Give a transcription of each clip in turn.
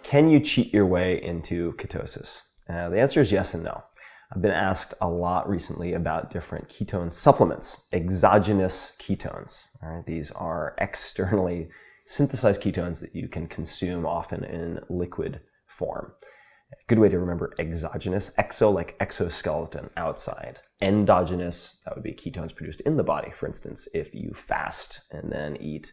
Can you cheat your way into ketosis? The answer is yes and no. I've been asked a lot recently about different ketone supplements, exogenous ketones. All right, these are externally synthesized ketones that you can consume often in liquid form. A good way to remember exogenous, exo like exoskeleton, outside. Endogenous, that would be ketones produced in the body. For instance, if you fast and then eat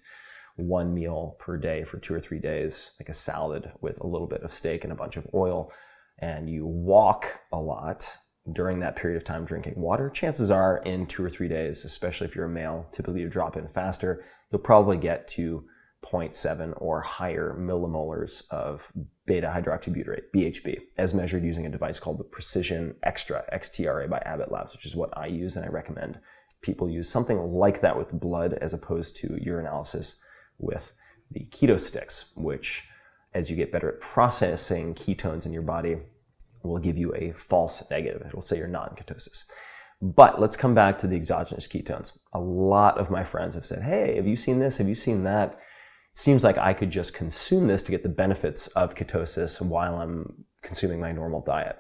one meal per day for 2 or 3 days, like a salad with a little bit of steak and a bunch of oil, and you walk a lot during that period of time drinking water, chances are in 2 or 3 days, especially if you're a male, typically you drop in faster, you'll probably get to 0.7 or higher millimolars of beta hydroxybutyrate, BHB, as measured using a device called the Precision Extra, XTRA by Abbott Labs, which is what I use, and I recommend people use something like that with blood as opposed to urinalysis with the keto sticks, which, as you get better at processing ketones in your body, will give you a false negative. It will say you're not in ketosis. But let's come back to the exogenous ketones. A lot of my friends have said, hey, have you seen this? Have you seen that? It seems like I could just consume this to get the benefits of ketosis while I'm consuming my normal diet.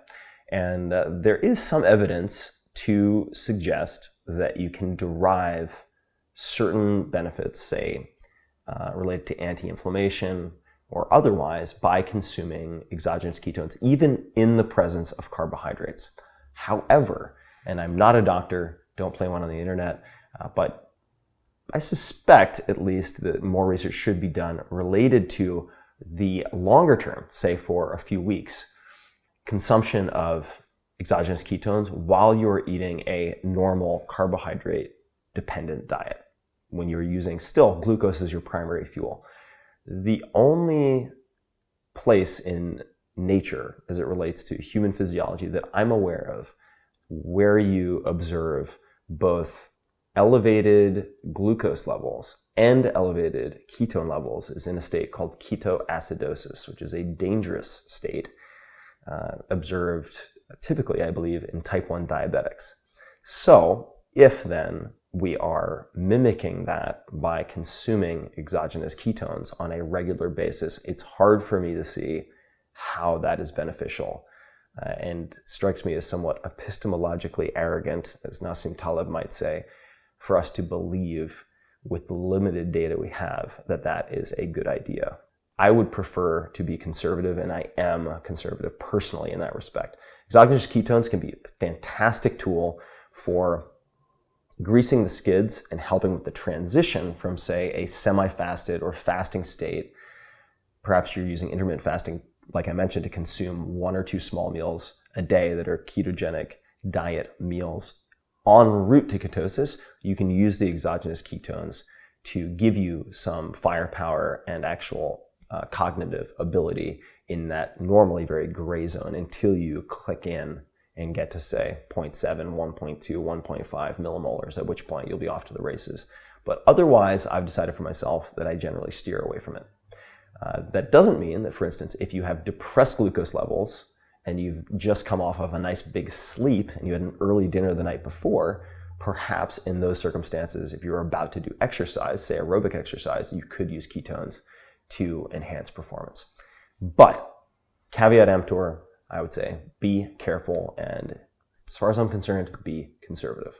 And there is some evidence to suggest that you can derive certain benefits, say, related to anti-inflammation or otherwise, by consuming exogenous ketones, even in the presence of carbohydrates. However, and I'm not a doctor, don't play one on the internet, but I suspect at least that more research should be done related to the longer term, say for a few weeks, consumption of exogenous ketones while you're eating a normal carbohydrate dependent diet, when you're using still glucose as your primary fuel. The only place in nature as it relates to human physiology that I'm aware of where you observe both elevated glucose levels and elevated ketone levels is in a state called ketoacidosis, which is a dangerous state observed typically, I believe, in type 1 diabetics. So if then we are mimicking that by consuming exogenous ketones on a regular basis, it's hard for me to see how that is beneficial. And strikes me as somewhat epistemologically arrogant, as Nassim Taleb might say, for us to believe with the limited data we have that that is a good idea. I would prefer to be conservative, and I am conservative personally in that respect. Exogenous ketones can be a fantastic tool for greasing the skids and helping with the transition from, say, a semi-fasted or fasting state. Perhaps you're using intermittent fasting, like I mentioned, to consume 1 or 2 small meals a day that are ketogenic diet meals. En route to ketosis, you can use the exogenous ketones to give you some firepower and actual cognitive ability in that normally very gray zone until you click in and get to, say, 0.7, 1.2, 1.5 millimolars, at which point you'll be off to the races. But otherwise, I've decided for myself that I generally steer away from it. That doesn't mean that, for instance, if you have depressed glucose levels and you've just come off of a nice big sleep and you had an early dinner the night before, perhaps in those circumstances, if you're about to do exercise, say aerobic exercise, you could use ketones to enhance performance. But caveat emptor, I would say, be careful, and as far as I'm concerned, be conservative.